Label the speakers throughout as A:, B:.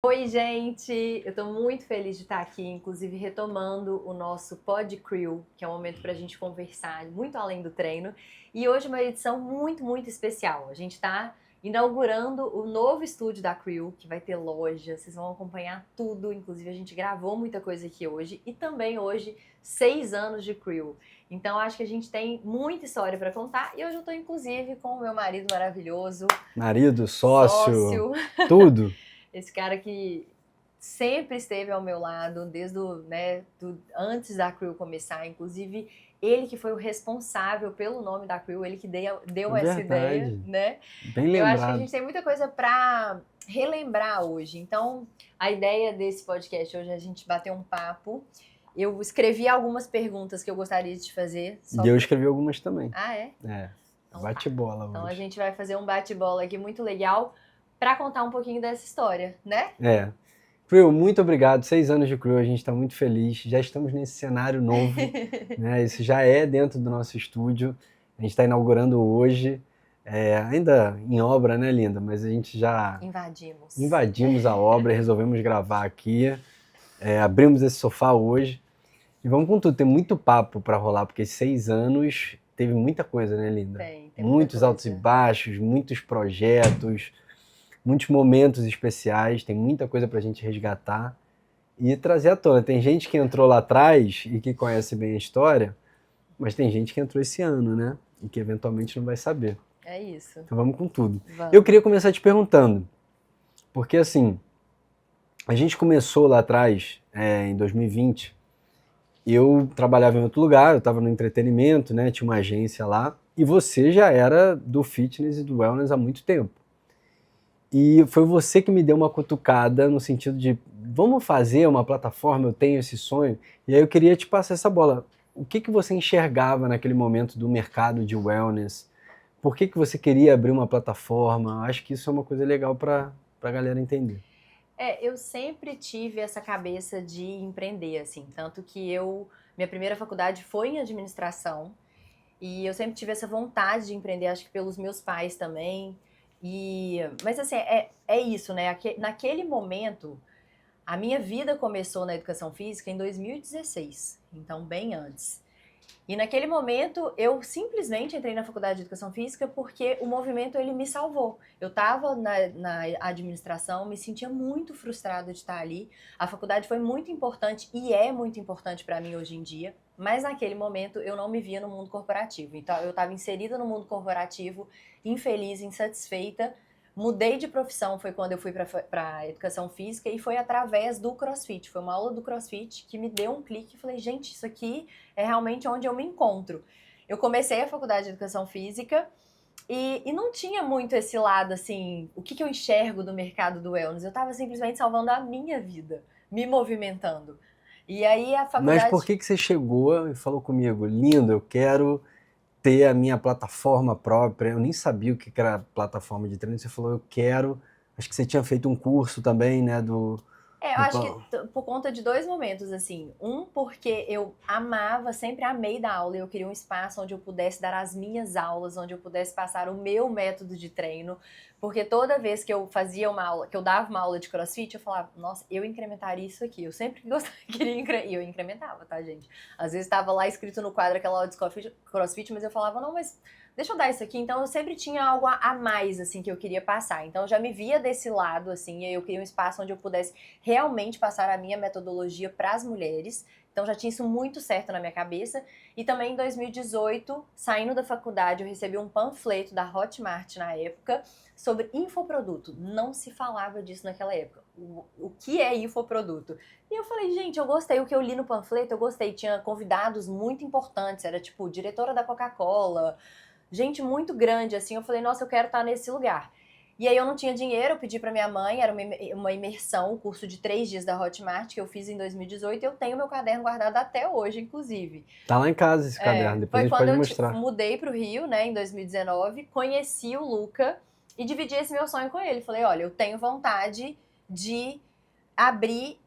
A: Oi, gente! Eu estou muito feliz de estar aqui, inclusive retomando o nosso Pod Crew, que é um momento para a gente conversar muito além do treino. E hoje é uma edição muito especial. A gente está inaugurando o novo estúdio da Crew, que vai ter loja, vocês vão acompanhar tudo. Inclusive, a gente gravou muita coisa aqui hoje. E também hoje, 6 anos de Crew. Então, acho que a gente tem muita história para contar. E hoje eu estou, inclusive, com o meu marido maravilhoso.
B: Marido, sócio. Tudo.
A: Esse cara que sempre esteve ao meu lado, desde antes da Crew começar, inclusive ele que foi o responsável pelo nome da Crew, ele que deu essa ideia, né?
B: Bem lembrado.
A: Eu acho que a gente tem muita coisa para relembrar hoje. Então, a ideia desse podcast hoje é a gente bater um papo. Eu escrevi algumas perguntas que eu gostaria de te fazer.
B: E eu escrevi algumas também.
A: Ah, é?
B: É. Então, bate-bola hoje.
A: Então a gente vai fazer um bate-bola aqui muito legal para contar um pouquinho dessa história, né?
B: É. Crew, muito obrigado. 6 anos de Crew, a gente está muito feliz. Já estamos nesse cenário novo, né? Isso já é dentro do nosso estúdio. A gente está inaugurando hoje, ainda em obra, né, linda? Mas a gente já invadimos a obra e resolvemos gravar aqui. Abrimos esse sofá hoje e vamos com tudo. Tem muito papo para rolar, porque 6 anos teve muita coisa, né, linda?
A: Tem
B: muitos altos e baixos, muitos projetos, muitos momentos especiais, tem muita coisa pra gente resgatar e trazer à tona. Tem gente que entrou lá atrás e que conhece bem a história, mas tem gente que entrou esse ano, né? E que eventualmente não vai saber.
A: É isso.
B: Então vamos com tudo.
A: Vamos.
B: Eu queria começar te perguntando, porque assim, a gente começou lá atrás, em 2020, eu trabalhava em outro lugar, eu estava no entretenimento, né? Tinha uma agência lá, e você já era do fitness e do wellness há muito tempo. E foi você que me deu uma cutucada no sentido de vamos fazer uma plataforma, eu tenho esse sonho. E aí eu queria te passar essa bola. O que você enxergava naquele momento do mercado de wellness? Por que você queria abrir uma plataforma? Acho que isso é uma coisa legal para a galera entender.
A: Eu sempre tive essa cabeça de empreender, assim. Tanto que minha primeira faculdade foi em administração. E eu sempre tive essa vontade de empreender, acho que pelos meus pais também. Mas assim, é isso, né? Naquele momento, a minha vida começou na educação física em 2016, então bem antes. E naquele momento, eu simplesmente entrei na faculdade de educação física porque o movimento, ele me salvou. Eu estava na administração, me sentia muito frustrada de estar ali. A faculdade foi muito importante e é muito importante para mim hoje em dia, mas naquele momento eu não me via no mundo corporativo. Então eu estava inserida no mundo corporativo, infeliz, insatisfeita. Mudei de profissão, foi quando eu fui para educação física e foi através do CrossFit. Foi uma aula do CrossFit que me deu um clique e falei, gente, isso aqui é realmente onde eu me encontro. Eu comecei a faculdade de educação física e não tinha muito esse lado, assim, o que eu enxergo do mercado do wellness. Eu estava simplesmente salvando a minha vida, me movimentando. E aí a faculdade...
B: Mas por que você chegou e falou comigo, lindo, eu quero ter a minha plataforma própria? Eu nem sabia o que era plataforma de treino. Você falou, eu quero. Acho que você tinha feito um curso também, né?
A: Eu acho que por conta de 2 momentos, assim. Um, porque eu sempre amei dar aula e eu queria um espaço onde eu pudesse dar as minhas aulas, onde eu pudesse passar o meu método de treino. Porque toda vez que eu fazia uma aula, que eu dava uma aula de CrossFit, eu falava, nossa, eu incrementaria isso aqui. Eu sempre queria incrementar. E eu incrementava, tá, gente? Às vezes estava lá escrito no quadro aquela aula de CrossFit, mas eu falava, não, mas deixa eu dar isso aqui. Então eu sempre tinha algo a mais, assim, que eu queria passar. Então eu já me via desse lado, assim, e eu queria um espaço onde eu pudesse realmente passar a minha metodologia para as mulheres. Então já tinha isso muito certo na minha cabeça. E também em 2018, saindo da faculdade, eu recebi um panfleto da Hotmart na época sobre infoproduto. Não se falava disso naquela época. O que é infoproduto? E eu falei, gente, eu gostei. O que eu li no panfleto, eu gostei. Tinha convidados muito importantes. Era tipo, diretora da Coca-Cola, gente muito grande, assim. Eu falei, nossa, eu quero estar nesse lugar. E aí eu não tinha dinheiro, eu pedi pra minha mãe, era uma imersão, um curso de 3 dias da Hotmart, que eu fiz em 2018, e eu tenho meu caderno guardado até hoje, inclusive.
B: Tá lá em casa esse caderno, depois a gente pode mostrar.
A: Foi quando eu mudei pro Rio, né, em 2019, conheci o Luca e dividi esse meu sonho com ele. Falei, olha, eu tenho vontade de abrir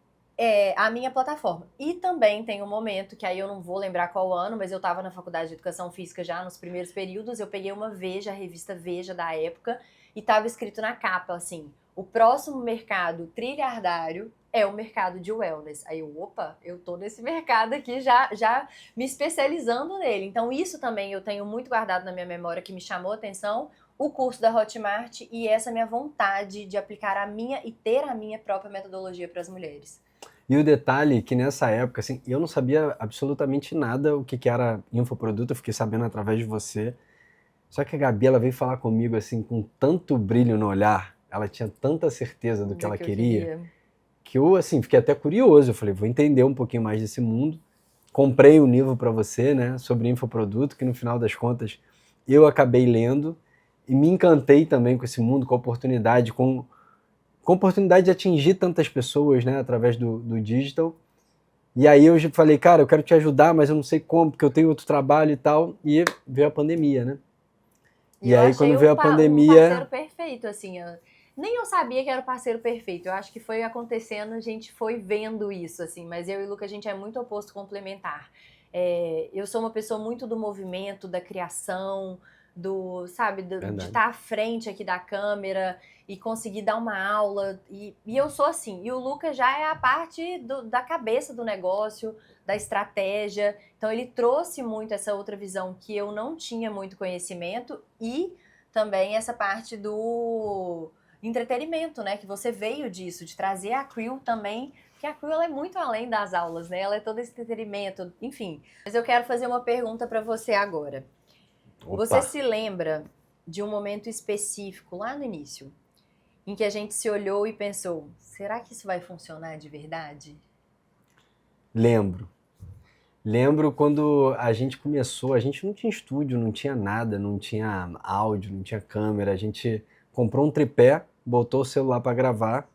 A: a minha plataforma. E também tem um momento, que aí eu não vou lembrar qual ano, mas eu estava na faculdade de Educação Física já nos primeiros períodos, eu peguei uma Veja, a revista Veja da época, e estava escrito na capa, assim, o próximo mercado trilhardário é o mercado de wellness. Aí eu, opa, eu tô nesse mercado aqui já me especializando nele. Então isso também eu tenho muito guardado na minha memória, que me chamou a atenção, o curso da Hotmart e essa minha vontade de aplicar a minha e ter a minha própria metodologia para as mulheres.
B: E o detalhe é que nessa época, assim, eu não sabia absolutamente nada o que era infoproduto, eu fiquei sabendo através de você. Só que a Gabi, ela veio falar comigo, assim, com tanto brilho no olhar, ela tinha tanta certeza do que ela queria, que eu, assim, fiquei até curioso. Eu falei, vou entender um pouquinho mais desse mundo. Comprei um livro para você, né, sobre infoproduto, que no final das contas eu acabei lendo e me encantei também com esse mundo, com a oportunidade, com a oportunidade de atingir tantas pessoas, né, através do digital. E aí eu falei, cara, eu quero te ajudar, mas eu não sei como, porque eu tenho outro trabalho e tal. E veio a pandemia, né?
A: E aí quando veio a pandemia... um parceiro perfeito, assim. Nem eu sabia que era o parceiro perfeito. Eu acho que foi acontecendo, a gente foi vendo isso, assim. Mas eu e o Luca, a gente é muito oposto complementar. Eu sou uma pessoa muito do movimento, da criação, sabe, de estar à frente aqui da câmera e conseguir dar uma aula. E eu sou assim. E o Luca já é a parte da cabeça do negócio, da estratégia. Então ele trouxe muito essa outra visão que eu não tinha muito conhecimento e também essa parte do entretenimento, né? Que você veio disso, de trazer a Crew também, porque a Crew ela é muito além das aulas, né? Ela é todo esse entretenimento, enfim. Mas eu quero fazer uma pergunta para você agora. Opa. Você se lembra de um momento específico lá no início, em que a gente se olhou e pensou, será que isso vai funcionar de verdade?
B: Lembro quando a gente começou, a gente não tinha estúdio, não tinha nada, não tinha áudio, não tinha câmera, a gente comprou um tripé, botou o celular para gravar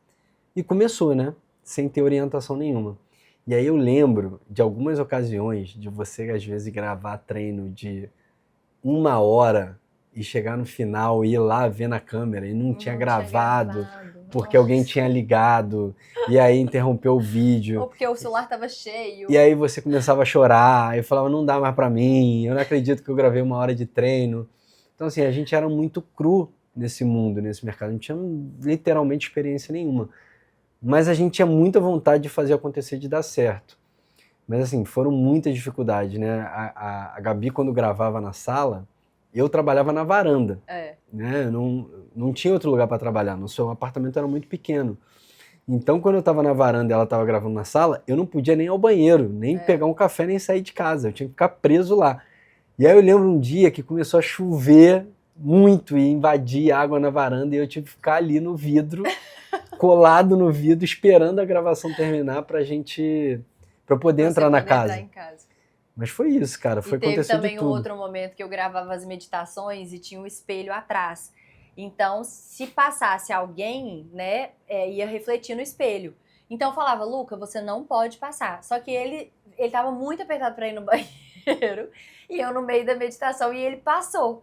B: e começou, né? Sem ter orientação nenhuma. E aí eu lembro de algumas ocasiões de você, às vezes, gravar treino de 1 hora e chegar no final e ir lá ver na câmera e não tinha gravado porque alguém tinha ligado e aí interrompeu o vídeo.
A: Ou porque o celular estava cheio.
B: E aí você começava a chorar, eu falava, não dá mais pra mim, eu não acredito que eu gravei 1 hora de treino. Então assim, a gente era muito cru nesse mundo, nesse mercado, não tinha literalmente experiência nenhuma. Mas a gente tinha muita vontade de fazer acontecer, de dar certo. Mas assim, foram muitas dificuldades, né? A Gabi, quando gravava na sala, eu trabalhava na varanda. Né? Não tinha outro lugar para trabalhar, nosso apartamento era muito pequeno. Então, quando eu estava na varanda e ela estava gravando na sala, eu não podia nem ir ao banheiro, nem pegar um café, nem sair de casa. Eu tinha que ficar preso lá. E aí eu lembro um dia que começou a chover muito e invadir água na varanda e eu tive que ficar ali no vidro, colado no vidro, esperando a gravação terminar para poder entrar na casa. Mas foi isso, cara. Foi acontecer de tudo.
A: E teve também um outro momento que eu gravava as meditações e tinha um espelho atrás. Então, se passasse alguém, né, ia refletir no espelho. Então, eu falava, Luca, você não pode passar. Só que ele tava muito apertado para ir no banheiro e eu no meio da meditação e ele passou.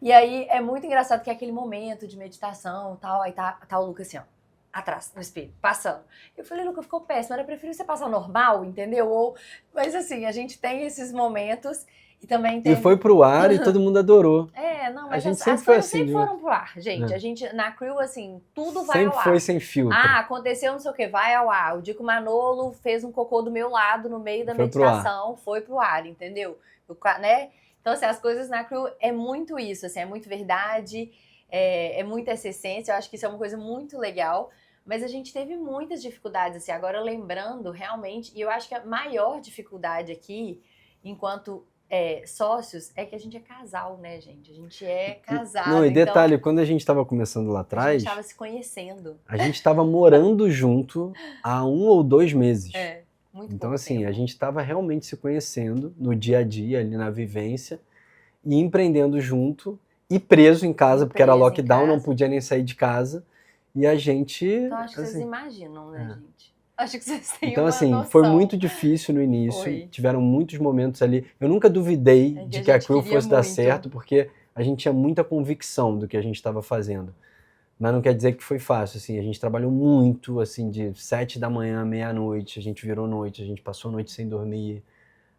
A: E aí, é muito engraçado que é aquele momento de meditação e tal, aí tá o Luca assim, ó, atrás, no espelho, passando. Eu falei, Luca, ficou péssimo, eu prefiro você passar normal, entendeu? Mas assim, a gente tem esses momentos e também tem...
B: E foi pro ar e todo mundo adorou.
A: Não, mas
B: a gente
A: as coisas sempre foram pro ar, gente. A gente, na Crew, assim, tudo vai
B: sempre
A: ao ar.
B: Sempre foi sem filtro.
A: Aconteceu não sei o que, vai ao ar. O dia que o Manolo fez um cocô do meu lado no meio da meditação, foi pro ar, entendeu? Né? Então, assim, as coisas na Crew é muito isso, assim, é muito verdade, é muita essa essência. Eu acho que isso é uma coisa muito legal. Mas a gente teve muitas dificuldades, assim, agora lembrando realmente, e eu acho que a maior dificuldade aqui, enquanto sócios, é que a gente é casal, né, gente? A gente é casado.
B: Não, e detalhe, quando a gente estava começando lá atrás...
A: A gente estava se conhecendo.
B: A gente estava morando junto há 1 ou 2 meses.
A: Muito
B: então,
A: pouco
B: assim,
A: tempo.
B: A gente estava realmente se conhecendo no dia a dia, ali na vivência, e empreendendo junto, e preso em casa, porque era lockdown, não podia nem sair de casa. E a gente...
A: Então, acho que
B: assim,
A: vocês imaginam, né, gente? Acho que vocês têm
B: então,
A: uma
B: assim,
A: noção.
B: foi muito difícil no início. Tiveram muitos momentos ali. Eu nunca duvidei de que a Crew fosse dar certo, porque a gente tinha muita convicção do que a gente estava fazendo. Mas não quer dizer que foi fácil, assim, a gente trabalhou muito, assim, de 7 da manhã, meia-noite, a gente virou noite, a gente passou a noite sem dormir,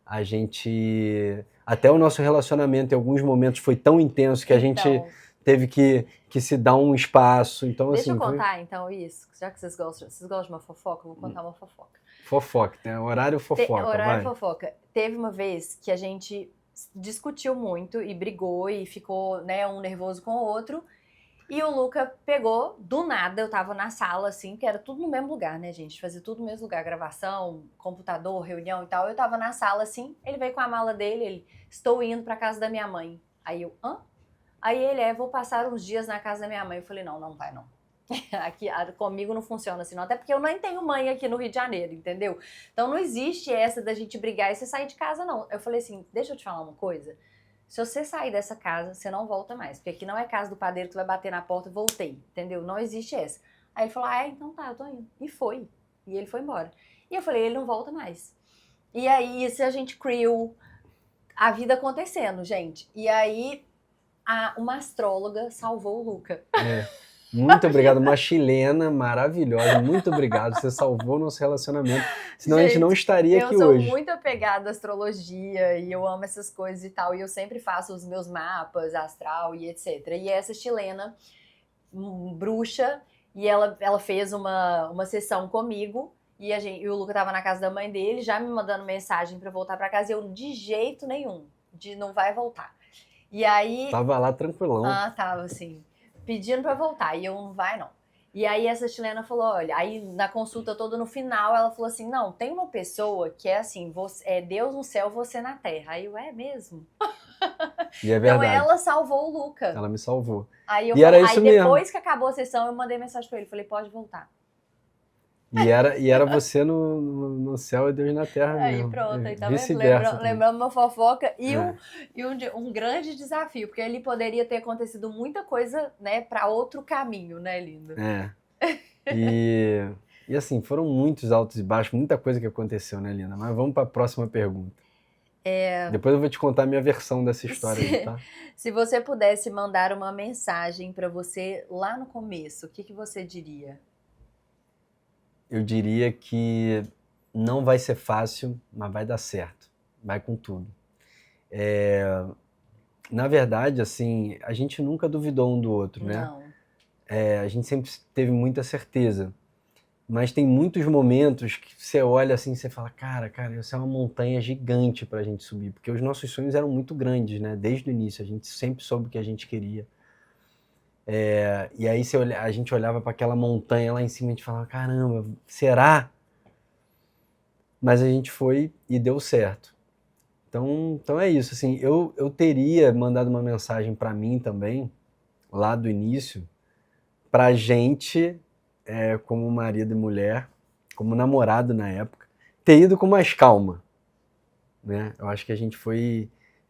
B: a gente... Até o nosso relacionamento em alguns momentos foi tão intenso que a gente
A: Então,
B: teve que se dar um espaço, então
A: deixa eu
B: assim, foi
A: contar então isso, já que vocês gostam de uma fofoca, eu vou contar uma fofoca.
B: fofoca, né? Horário fofoca,
A: Horário
B: vai.
A: fofoca. Teve uma vez que a gente discutiu muito e brigou e ficou, né, um nervoso com o outro. E o Luca pegou, do nada, eu tava na sala, assim, que era tudo no mesmo lugar, né, gente? Fazia tudo no mesmo lugar, gravação, computador, reunião e tal. Eu tava na sala, assim, ele veio com a mala dele, ele, estou indo pra casa da minha mãe. Aí eu, hã? Aí ele, vou passar uns dias na casa da minha mãe. Eu falei, não, não vai não. Aqui, comigo não funciona assim, não. Até porque eu nem tenho mãe aqui no Rio de Janeiro, entendeu? Então não existe essa da gente brigar e você sair de casa, não. Eu falei assim, deixa eu te falar uma coisa. Se você sair dessa casa, você não volta mais. Porque aqui não é casa do padeiro que vai bater na porta, voltei, entendeu? Não existe essa. Aí ele falou, então tá, eu tô indo. E foi. E ele foi embora. E eu falei, ele não volta mais. E aí, isso a gente criou a vida acontecendo, gente. E aí, uma astróloga salvou o Luca.
B: Muito obrigado, uma chilena maravilhosa, muito obrigado, você salvou nosso relacionamento, senão
A: Gente,
B: a gente não estaria aqui
A: eu sou
B: hoje.
A: muito apegada à astrologia e eu amo essas coisas e tal, e eu sempre faço os meus mapas astral e etc. E essa chilena, bruxa, e ela fez uma sessão comigo, e o Luca tava na casa da mãe dele, já me mandando mensagem pra voltar pra casa, e eu, de jeito nenhum, não vai voltar. E aí...
B: Tava lá tranquilão.
A: Tava assim, pedindo pra voltar, e eu, não vai não. E aí essa chilena falou, olha, aí na consulta toda no final, ela falou assim, não, tem uma pessoa que é assim, é Deus no céu, você na terra. Aí eu, é mesmo?
B: E é
A: Então
B: verdade.
A: ela salvou o Luca.
B: Ela me salvou.
A: Aí eu
B: E era
A: falei,
B: isso
A: aí
B: mesmo.
A: depois que acabou a sessão, eu mandei mensagem pra ele, falei, pode voltar.
B: E era você no céu e Deus na terra
A: Aí
B: mesmo.
A: pronto, aí tá vendo?
B: Vice-versa.
A: Lembrando uma fofoca e um grande desafio, porque ali poderia ter acontecido muita coisa, né, pra outro caminho, né, lindo?
B: E assim, foram muitos altos e baixos, muita coisa que aconteceu, né, Lina? Mas vamos para a próxima pergunta. Depois eu vou te contar a minha versão dessa história aí, tá?
A: Se você pudesse mandar uma mensagem para você lá no começo, o que você diria?
B: Eu diria que não vai ser fácil, mas vai dar certo. Vai com tudo. Na verdade, assim, a gente nunca duvidou um do outro, né?
A: Não.
B: A gente sempre teve muita certeza. Mas tem muitos momentos que você olha assim e você fala, cara, isso é uma montanha gigante pra gente subir. Porque os nossos sonhos eram muito grandes, né? Desde o início, a gente sempre soube o que a gente queria. E aí a gente olhava para aquela montanha lá em cima e a gente falava, caramba, será? Mas a gente foi e deu certo. Então é isso, assim, eu teria mandado uma mensagem para mim também, lá do início, pra gente, como marido e mulher, como namorado na época, ter ido com mais calma, né? Eu acho que a gente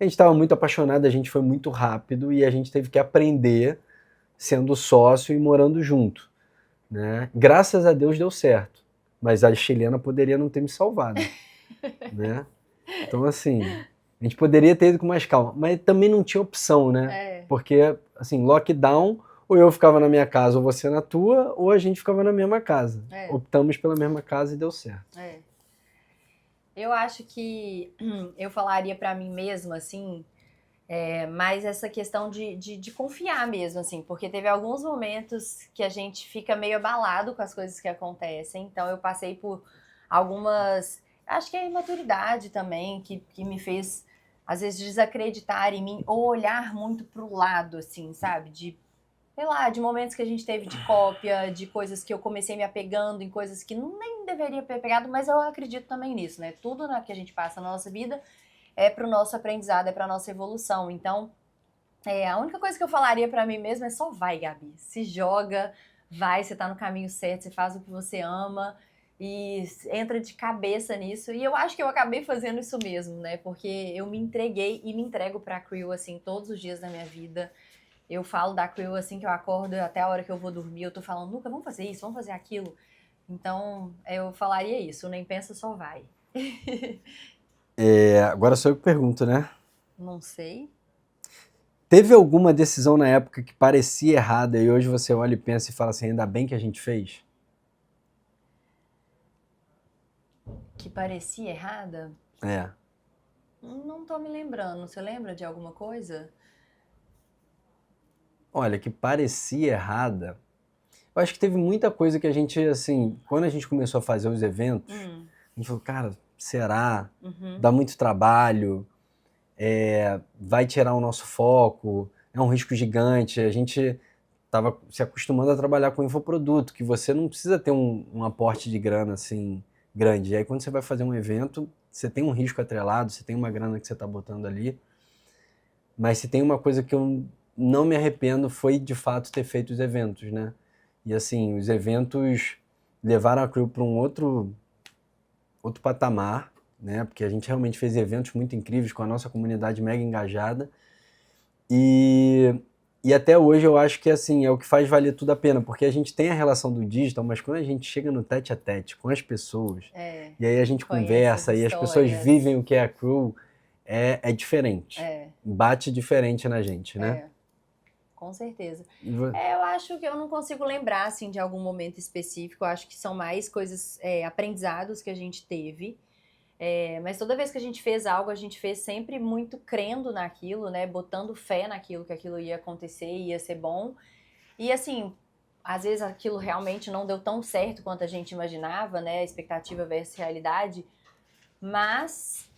B: estava muito apaixonado, a gente foi muito rápido e a gente teve que aprender sendo sócio e morando junto, né? Graças a Deus deu certo, mas a chilena poderia não ter me salvado, né? Então, assim, a gente poderia ter ido com mais calma, mas também não tinha opção, né? Porque, assim, lockdown, ou eu ficava na minha casa ou você na tua, ou a gente ficava na mesma casa. Optamos pela mesma casa e deu certo.
A: Eu acho que eu falaria pra mim mesma, assim, mas essa questão de confiar mesmo, assim, porque teve alguns momentos que a gente fica meio abalado com as coisas que acontecem, então eu passei por algumas, acho que é a imaturidade também, que me fez, às vezes, desacreditar em mim, ou olhar muito pro lado, assim, sabe, sei lá, de momentos que a gente teve de cópia, de coisas que eu comecei me apegando em coisas que nem deveria ter pegado, mas eu acredito também nisso, né, tudo que a gente passa na nossa vida é pro nosso aprendizado, é pra nossa evolução. Então, a única coisa que eu falaria pra mim mesma é só vai, Gabi. Se joga, vai, você tá no caminho certo, você faz o que você ama e entra de cabeça nisso. E eu acho que eu acabei fazendo isso mesmo, né? Porque eu me entreguei e me entrego pra Creel, assim, todos os dias da minha vida. Eu falo da Creel assim que eu acordo, até a hora que eu vou dormir, eu tô falando, Luca, vamos fazer isso, vamos fazer aquilo. Então, eu falaria isso, nem pensa, só vai.
B: Agora sou eu que pergunto, né?
A: Não sei.
B: Teve alguma decisão na época que parecia errada e hoje você olha e pensa e fala assim, ainda bem que a gente fez?
A: Que parecia errada?
B: É.
A: Não tô me lembrando. Você lembra de alguma coisa?
B: Olha, que parecia errada. Eu acho que teve muita coisa que a gente, assim, quando a gente começou a fazer os eventos, a gente falou, cara, será? Dá muito trabalho, vai tirar o nosso foco, é um risco gigante. A gente estava se acostumando a trabalhar com infoproduto, que você não precisa ter um aporte de grana assim grande. E aí quando você vai fazer um evento, você tem um risco atrelado, você tem uma grana que você está botando ali. Mas se tem uma coisa que eu não me arrependo foi de fato ter feito os eventos, né? E assim, os eventos levaram a Crew para um outro patamar, né? Porque a gente realmente fez eventos muito incríveis com a nossa comunidade mega engajada. E até hoje eu acho que assim, é o que faz valer tudo a pena, porque a gente tem a relação do digital, mas quando a gente chega no tete a tete com as pessoas, e aí a gente conversa e as pessoas vivem o que é a Crew, é diferente. Bate diferente na gente, né?
A: Com certeza. Eu acho que eu não consigo lembrar assim, de algum momento específico, eu acho que são mais coisas, aprendizados que a gente teve. Mas toda vez que a gente fez algo, a gente fez sempre muito crendo naquilo, né? Botando fé naquilo, que aquilo ia acontecer, ia ser bom. E assim, às vezes aquilo realmente não deu tão certo quanto a gente imaginava, né? Expectativa versus realidade. Mas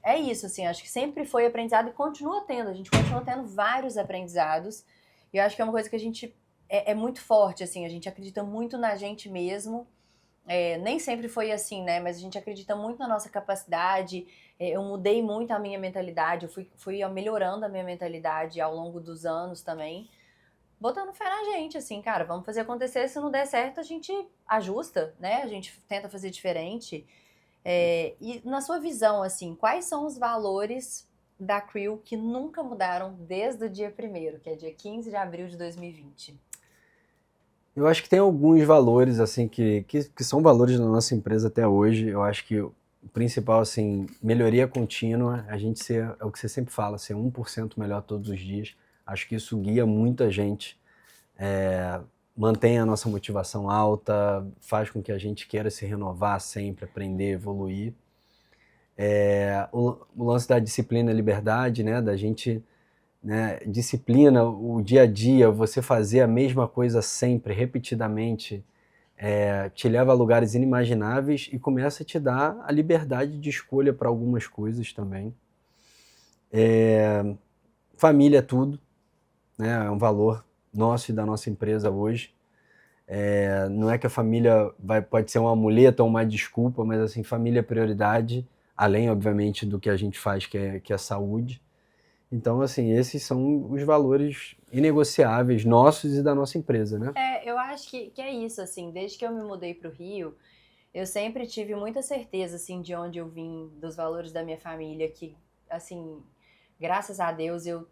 A: é isso, assim, acho que sempre foi aprendizado e continua tendo. A gente continua tendo vários aprendizados. E eu acho que é uma coisa que a gente é muito forte, assim, a gente acredita muito na gente mesmo. Nem sempre foi assim, né? Mas a gente acredita muito na nossa capacidade. Eu mudei muito a minha mentalidade, eu fui melhorando a minha mentalidade ao longo dos anos também. Botando fé na gente, assim, cara, vamos fazer acontecer. Se não der certo, a gente ajusta, né? A gente tenta fazer diferente. E na sua visão, assim, quais são os valores da Crew que nunca mudaram desde o dia 1º, que é dia 15 de abril de 2020?
B: Eu acho que tem alguns valores, assim, que são valores da nossa empresa até hoje. Eu acho que o principal, assim, melhoria contínua, a gente ser, é o que você sempre fala, ser 1% melhor todos os dias. Acho que isso guia muita gente, mantém a nossa motivação alta, faz com que a gente queira se renovar sempre, aprender, evoluir. O lance da disciplina e liberdade, né, da gente... Né, disciplina, o dia a dia, você fazer a mesma coisa sempre, repetidamente, te leva a lugares inimagináveis e começa a te dar a liberdade de escolha para algumas coisas também. Família é tudo, né, é um valor nosso e da nossa empresa hoje. Não é que a família pode ser uma muleta ou uma desculpa, mas assim, família é prioridade, além, obviamente, do que a gente faz, que é saúde. Então, assim, esses são os valores inegociáveis nossos e da nossa empresa, né?
A: Eu acho que é isso, assim, desde que eu me mudei para o Rio, eu sempre tive muita certeza, assim, de onde eu vim, dos valores da minha família, que, assim, graças a Deus eu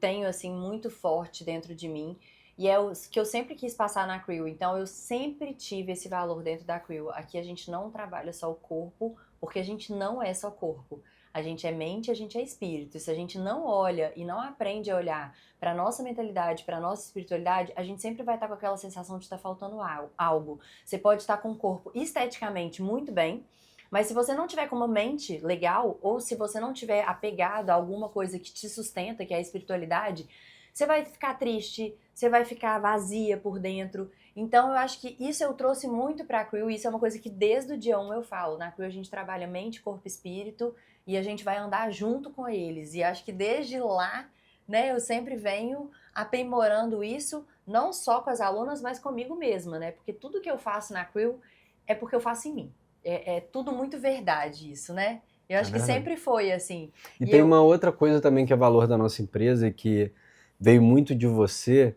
A: tenho, assim, muito forte dentro de mim, e é o que eu sempre quis passar na Crew, então eu sempre tive esse valor dentro da Crew. Aqui a gente não trabalha só o corpo, porque a gente não é só corpo. A gente é mente, a gente é espírito. E se a gente não olha e não aprende a olhar para a nossa mentalidade, para a nossa espiritualidade, a gente sempre vai estar com aquela sensação de estar faltando algo. Você pode estar com o corpo esteticamente muito bem, mas se você não tiver com uma mente legal, ou se você não tiver apegado a alguma coisa que te sustenta, que é a espiritualidade, você vai ficar triste, você vai ficar vazia por dentro. Então eu acho que isso eu trouxe muito para a Crew, e isso é uma coisa que desde o dia 1 eu falo. Na Crew a gente trabalha mente, corpo e espírito, e a gente vai andar junto com eles. E acho que desde lá, né, eu sempre venho aprimorando isso, não só com as alunas, mas comigo mesma, né? Porque tudo que eu faço na Crew é porque eu faço em mim. É tudo muito verdade isso, né? Eu acho que sempre foi assim.
B: E tem uma outra coisa também que é valor da nossa empresa, que veio muito de você,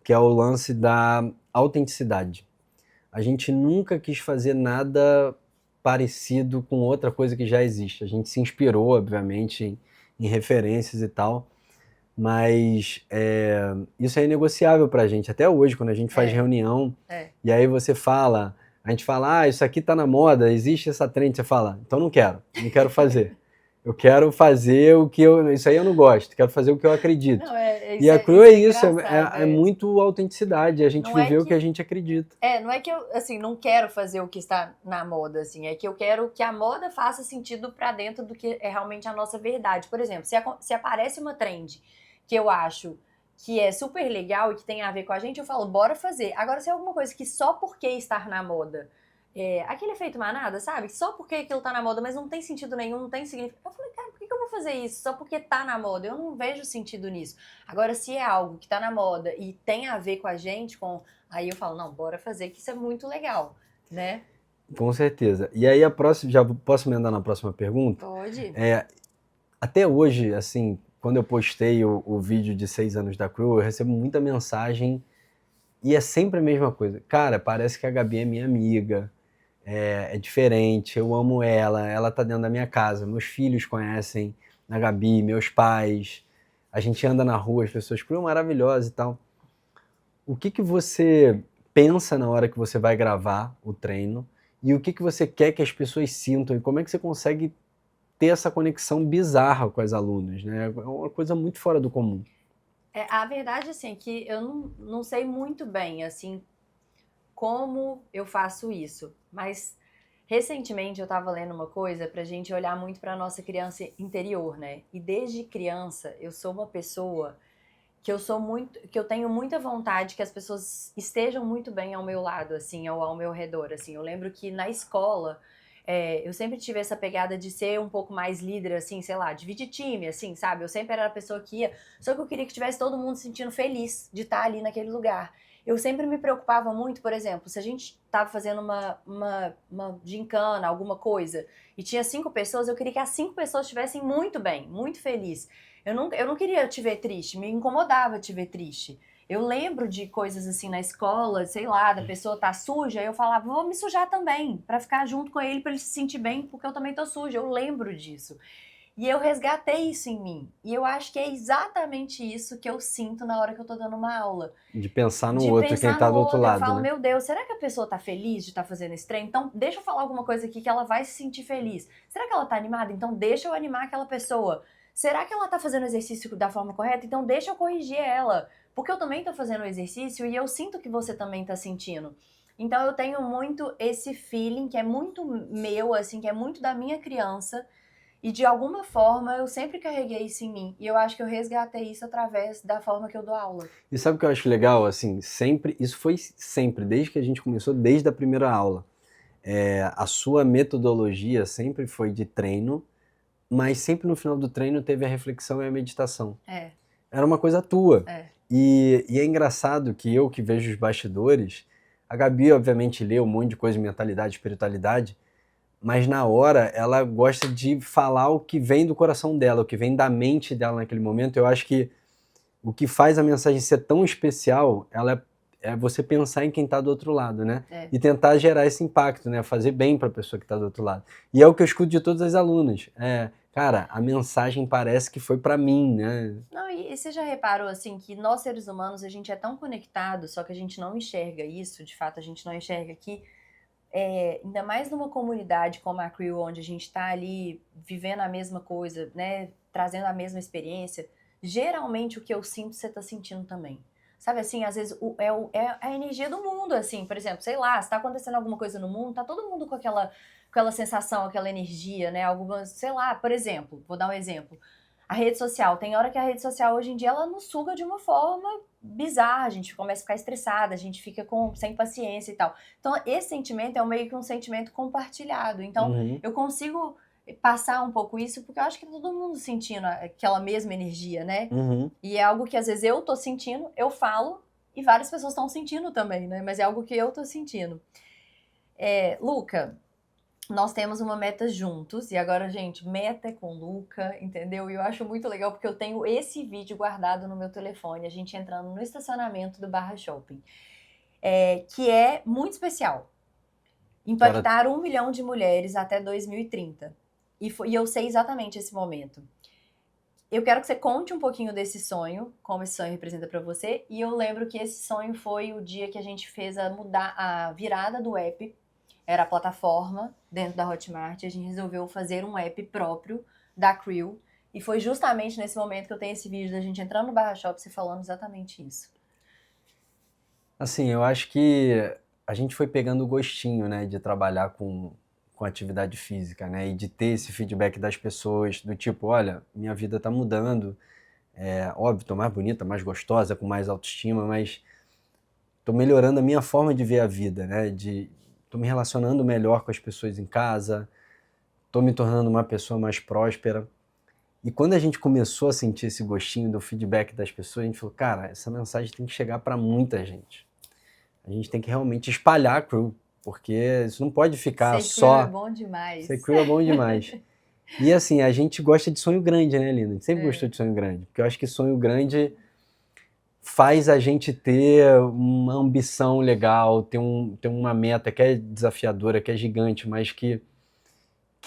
B: que é o lance da autenticidade. A gente nunca quis fazer nada parecido com outra coisa que já existe. A gente se inspirou, obviamente, em referências e tal, mas isso é inegociável pra gente. Até hoje, quando a gente faz reunião, e aí a gente fala, isso aqui tá na moda, existe essa trend, você fala, então não quero fazer. Eu quero fazer o que eu... Isso aí eu não gosto, quero fazer o que eu acredito.
A: Não,
B: E a Crew é isso, é muito autenticidade, a gente viver o que a gente acredita.
A: Não é que eu, assim, não quero fazer o que está na moda, assim, é que eu quero que a moda faça sentido pra dentro do que é realmente a nossa verdade. Por exemplo, se aparece uma trend que eu acho que é super legal e que tem a ver com a gente, eu falo, bora fazer. Agora, se é alguma coisa que só porque estar na moda, aquele efeito manada, sabe? Só porque aquilo tá na moda, mas não tem sentido nenhum, não tem significado. Eu falei, cara, por que eu vou fazer isso só porque tá na moda? Eu não vejo sentido nisso. Agora, se é algo que tá na moda e tem a ver com a gente, aí eu falo, não, bora fazer, que isso é muito legal, né?
B: Com certeza. E aí a próxima, já posso emendar na próxima pergunta?
A: Pode.
B: Até hoje, assim, quando eu postei o vídeo de 6 anos da Crew, eu recebo muita mensagem e é sempre a mesma coisa. Cara, parece que a Gabi é minha amiga, é diferente, eu amo ela tá dentro da minha casa, meus filhos conhecem a Gabi, meus pais, a gente anda na rua, as pessoas, Crew é maravilhosa e tal. O que você pensa na hora que você vai gravar o treino e o que você quer que as pessoas sintam e como é que você consegue ter essa conexão bizarra com as alunas, né? É uma coisa muito fora do comum.
A: A verdade, assim, é que eu não sei muito bem, assim, como eu faço isso, mas recentemente eu tava lendo uma coisa pra gente olhar muito pra nossa criança interior, né? E desde criança eu sou uma pessoa que eu tenho muita vontade que as pessoas estejam muito bem ao meu lado, assim, ou ao meu redor, assim. Eu lembro que na escola eu sempre tive essa pegada de ser um pouco mais líder, assim, sei lá, dividir time, assim, sabe? Eu sempre era a pessoa que ia, só que eu queria que tivesse todo mundo se sentindo feliz de estar ali naquele lugar. Eu sempre me preocupava muito, por exemplo, se a gente tava fazendo uma gincana, alguma coisa, e tinha 5 pessoas, eu queria que as 5 pessoas estivessem muito bem, muito felizes. Eu não queria te ver triste, me incomodava te ver triste. Eu lembro de coisas assim na escola, sei lá, da pessoa tá suja, eu falava, vou me sujar também, pra ficar junto com ele, pra ele se sentir bem, porque eu também tô suja. Eu lembro disso. E eu resgatei isso em mim. E eu acho que é exatamente isso que eu sinto na hora que eu tô dando uma aula.
B: De pensar no
A: De
B: outro, quem
A: pensar
B: tá
A: no
B: do outro
A: outro, eu
B: lado,
A: falo,
B: né?
A: meu Deus, será que a pessoa tá feliz de estar fazendo esse treino? Então, deixa eu falar alguma coisa aqui que ela vai se sentir feliz. Será que ela tá animada? Então, deixa eu animar aquela pessoa. Será que ela tá fazendo o exercício da forma correta? Então, deixa eu corrigir ela. Porque eu também tô fazendo o exercício e eu sinto que você também tá sentindo. Então, eu tenho muito esse feeling que é muito meu, assim, que é muito da minha criança. E de alguma forma eu sempre carreguei isso em mim. E eu acho que eu resgatei isso através da forma que eu dou aula.
B: E sabe o que eu acho legal? Assim, sempre, isso foi sempre, desde que a gente começou, desde a primeira aula. A sua metodologia sempre foi de treino, mas sempre no final do treino teve a reflexão e a meditação. Era uma coisa tua. E é engraçado que eu que vejo os bastidores, a Gabi obviamente lê um monte de coisa de mentalidade, espiritualidade, mas na hora ela gosta de falar o que vem do coração dela, o que vem da mente dela naquele momento. Eu acho que o que faz a mensagem ser tão especial, é você pensar em quem está do outro lado, né? E tentar gerar esse impacto, né? Fazer bem para a pessoa que está do outro lado. E é o que eu escuto de todas as alunas. Cara, a mensagem parece que foi para mim, né?
A: Não, e você já reparou, assim, que nós seres humanos, a gente é tão conectado, só que a gente não enxerga isso, de fato a gente não enxerga que, ainda mais numa comunidade como a Crew, onde a gente tá ali vivendo a mesma coisa, né, trazendo a mesma experiência, geralmente o que eu sinto, você tá sentindo também. Sabe assim, às vezes é a energia do mundo, assim, por exemplo, sei lá, se tá acontecendo alguma coisa no mundo, tá todo mundo com aquela sensação, aquela energia, né, algumas, sei lá, por exemplo, vou dar um exemplo. A rede social, tem hora que a rede social hoje em dia ela nos suga de uma forma bizarra, a gente começa a ficar estressada, a gente fica sem paciência e tal. Então, esse sentimento é meio que um sentimento compartilhado. Então, eu consigo passar um pouco isso, porque eu acho que tá todo mundo sentindo aquela mesma energia, né? E é algo que às vezes eu tô sentindo, eu falo, e várias pessoas estão sentindo também, né? Mas é algo que eu tô sentindo. Luca, nós temos uma meta juntos, e agora, gente, meta é com o Luca, entendeu? E eu acho muito legal porque eu tenho esse vídeo guardado no meu telefone, a gente entrando no estacionamento do Barra Shopping, que é muito especial. Impactar 1 milhão de mulheres até 2030. E eu sei exatamente esse momento. Eu quero que você conte um pouquinho desse sonho, como esse sonho representa para você, e eu lembro que esse sonho foi o dia que a gente fez a virada do app. Era a plataforma dentro da Hotmart, a gente resolveu fazer um app próprio da Crew. E foi justamente nesse momento que eu tenho esse vídeo da gente entrando no Barra Shop e falando exatamente isso.
B: Assim, eu acho que a gente foi pegando o gostinho, né, de trabalhar com atividade física, né, e de ter esse feedback das pessoas, do tipo, olha, minha vida tá mudando, óbvio, tô mais bonita, mais gostosa, com mais autoestima, mas tô melhorando a minha forma de ver a vida, né, tô me relacionando melhor com as pessoas em casa, tô me tornando uma pessoa mais próspera. E quando a gente começou a sentir esse gostinho do feedback das pessoas, a gente falou, cara, essa mensagem tem que chegar para muita gente. A gente tem que realmente espalhar a Crew, porque isso não pode ficar
A: Ser Crew é
B: só...
A: bom demais.
B: Ser Crew é bom demais. E assim, a gente gosta de sonho grande, né, Lina? A gente sempre gostou de sonho grande, porque eu acho que sonho grande faz a gente ter uma ambição legal, ter uma meta que é desafiadora, que é gigante, mas que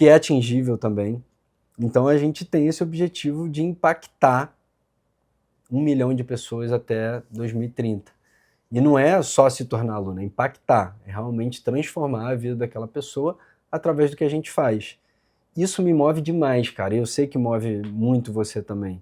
B: é atingível também. Então a gente tem esse objetivo de impactar 1 milhão de pessoas até 2030. E não é só se tornar aluno, é impactar, é realmente transformar a vida daquela pessoa através do que a gente faz. Isso me move demais, cara, e eu sei que move muito você também.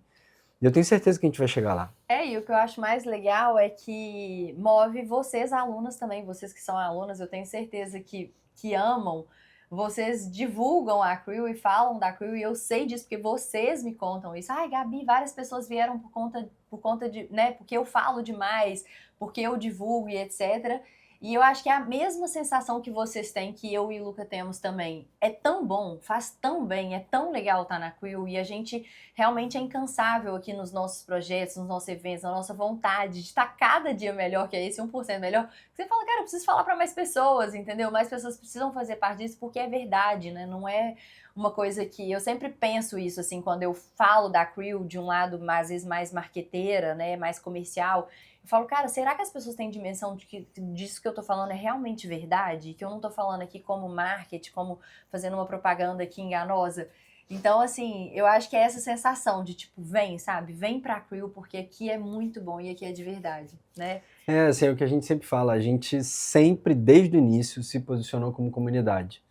B: E eu tenho certeza que a gente vai chegar lá.
A: E o que eu acho mais legal é que move vocês, alunas também, vocês que são alunas, eu tenho certeza que amam, vocês divulgam a Crew e falam da Crew, e eu sei disso porque vocês me contam isso. Ai, Gabi, várias pessoas vieram por conta de, né, porque eu falo demais, porque eu divulgo e etc. E eu acho que é a mesma sensação que vocês têm, que eu e o Luca temos também. É tão bom, faz tão bem, é tão legal estar na Crew, e a gente realmente é incansável aqui nos nossos projetos, nos nossos eventos, na nossa vontade de estar cada dia melhor, que é esse 1% melhor. Você fala, cara, eu preciso falar para mais pessoas, entendeu? Mais pessoas precisam fazer parte disso, porque é verdade, né? Não é uma coisa que... Eu sempre penso isso, assim, quando eu falo da Crew de um lado, às vezes, mais marqueteira, né? Mais comercial. Eu falo, cara, será que as pessoas têm dimensão de que disso que eu tô falando é realmente verdade? Que eu não tô falando aqui como marketing, como fazendo uma propaganda aqui enganosa? Então, assim, eu acho que é essa sensação de, tipo, vem, sabe? Vem pra Crew, porque aqui é muito bom e aqui é de verdade, né?
B: Assim, é o que a gente sempre fala, a gente sempre, desde o início, se posicionou como comunidade.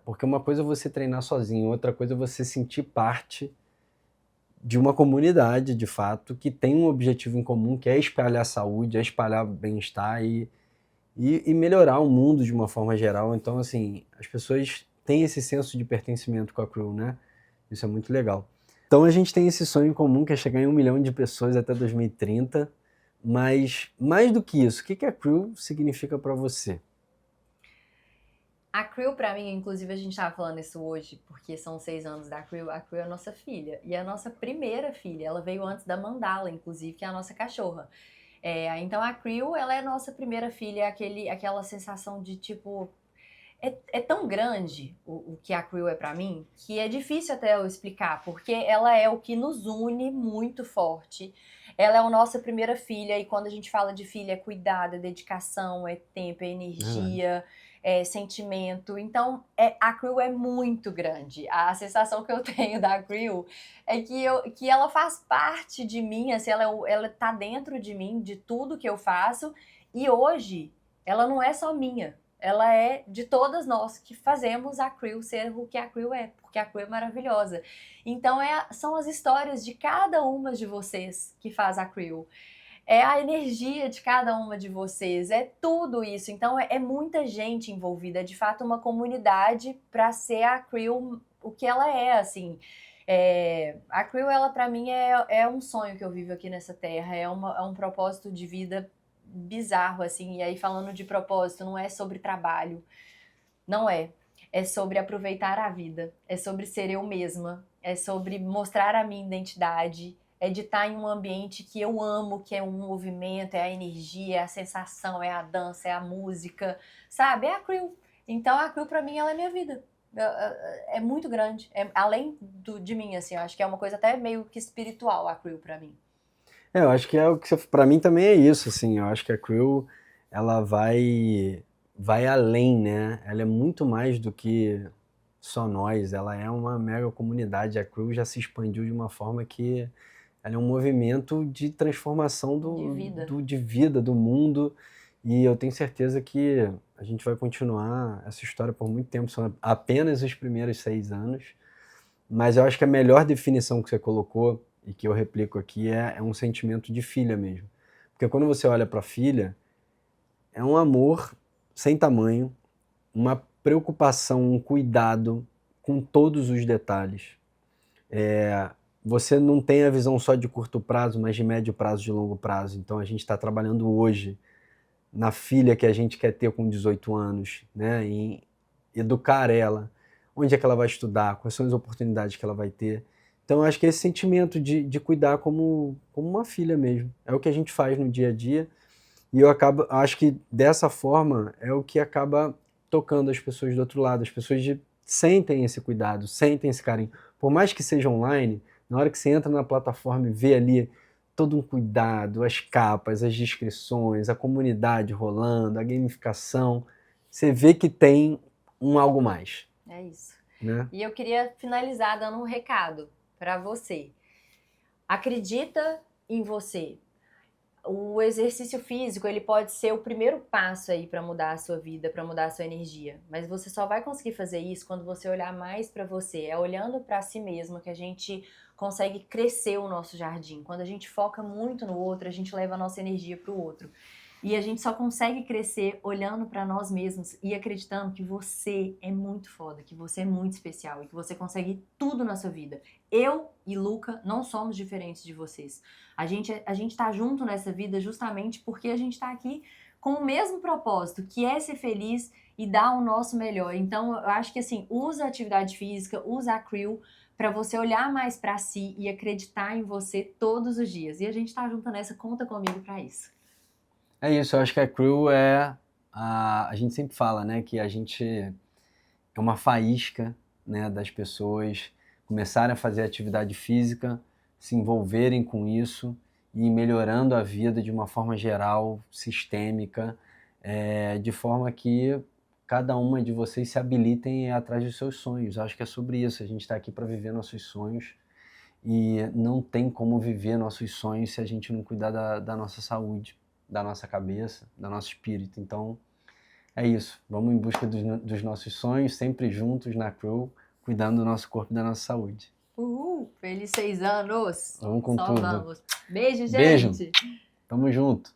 B: Porque uma coisa é você treinar sozinho, outra coisa é você sentir parte de uma comunidade, de fato, que tem um objetivo em comum, que é espalhar saúde, é espalhar bem-estar e melhorar o mundo de uma forma geral. Então, assim, as pessoas têm esse senso de pertencimento com a Crew, né? Isso é muito legal. Então, a gente tem esse sonho em comum, que é chegar em 1 milhão de pessoas até 2030, mas, mais do que isso, o que a Crew significa para você?
A: A Crew, pra mim, inclusive a gente tava falando isso hoje, porque são 6 anos da Crew. A Crew é a nossa filha, e é a nossa primeira filha. Ela veio antes da Mandala, inclusive, que é a nossa cachorra. Então a Crew, ela é a nossa primeira filha, aquela sensação de tipo... É tão grande o que a Crew é pra mim, que é difícil até eu explicar, porque ela é o que nos une muito forte. Ela é a nossa primeira filha, e quando a gente fala de filha, é cuidado, é dedicação, é tempo, é energia, é sentimento. Então, a Crew é muito grande. A sensação que eu tenho da Crew é que ela faz parte de mim, assim, ela tá dentro de mim, de tudo que eu faço, e hoje ela não é só minha. Ela é de todas nós que fazemos a Crew ser o que a Crew é, porque a Crew é maravilhosa. Então, são as histórias de cada uma de vocês que faz a Crew. É a energia de cada uma de vocês, é tudo isso. Então, é muita gente envolvida, é de fato uma comunidade para ser a Crew o que ela é, assim. A Crew, ela para mim é um sonho que eu vivo aqui nessa terra, é um propósito de vida bizarro, assim. E aí, falando de propósito, não é sobre trabalho, não é. É sobre aproveitar a vida, é sobre ser eu mesma, é sobre mostrar a minha identidade, é de estar em um ambiente que eu amo, que é um movimento, é a energia, é a sensação, é a dança, é a música, sabe? É a Crew. Então a Crew pra mim, ela é minha vida. É muito grande, além de mim, assim, eu acho que é uma coisa até meio que espiritual a Crew pra mim.
B: Eu acho que é o que você, para mim também é isso, assim, eu acho que a Crew, ela vai além, né? Ela é muito mais do que só nós, ela é uma mega comunidade. A Crew já se expandiu de uma forma que ela é um movimento de transformação de vida do mundo, e eu tenho certeza que a gente vai continuar essa história por muito tempo. São apenas os primeiros 6 anos, Mas eu acho que a melhor definição que você colocou, e que eu replico aqui, é um sentimento de filha mesmo. Porque quando você olha para a filha, é um amor sem tamanho, uma preocupação, um cuidado com todos os detalhes. Você não tem a visão só de curto prazo, mas de médio prazo, de longo prazo. Então a gente está trabalhando hoje na filha que a gente quer ter com 18 anos, né? Em educar ela, onde é que ela vai estudar, quais são as oportunidades que ela vai ter. Então eu acho que esse sentimento de cuidar como uma filha mesmo, é o que a gente faz no dia a dia. E acho que dessa forma é o que acaba tocando as pessoas do outro lado. As pessoas sentem esse cuidado, sentem esse carinho. Por mais que seja online, na hora que você entra na plataforma e vê ali todo um cuidado, as capas, as descrições, a comunidade rolando, a gamificação, você vê que tem um algo mais.
A: É isso.
B: Né?
A: E eu queria finalizar dando um recado para você. Acredita em você. O exercício físico, ele pode ser o primeiro passo aí para mudar a sua vida, para mudar a sua energia. Mas você só vai conseguir fazer isso quando você olhar mais para você. É olhando para si mesmo que a gente consegue crescer o nosso jardim. Quando a gente foca muito no outro, a gente leva a nossa energia para o outro. E a gente só consegue crescer olhando para nós mesmos e acreditando que você é muito foda, que você é muito especial e que você consegue tudo na sua vida. Eu e Luca não somos diferentes de vocês. A gente tá junto nessa vida justamente porque a gente tá aqui com o mesmo propósito, que é ser feliz e dar o nosso melhor. Então, eu acho que assim, usa a atividade física, usa a Crew para você olhar mais para si e acreditar em você todos os dias. E a gente tá junto nessa, conta comigo para isso.
B: É isso, eu acho que a Crew a gente sempre fala, né, que a gente é uma faísca, né, das pessoas começarem a fazer atividade física, se envolverem com isso e ir melhorando a vida de uma forma geral, sistêmica, de forma que cada uma de vocês se habilitem atrás dos seus sonhos. Eu acho que é sobre isso, a gente está aqui para viver nossos sonhos e não tem como viver nossos sonhos se a gente não cuidar da nossa saúde, da nossa cabeça, do nosso espírito. Então, é isso. Vamos em busca dos nossos sonhos, sempre juntos na Crew, cuidando do nosso corpo e da nossa saúde.
A: Uhul! Feliz 6 anos!
B: Vamos com
A: Só
B: tudo.
A: vamos. Beijo, gente!
B: Beijo. Tamo junto.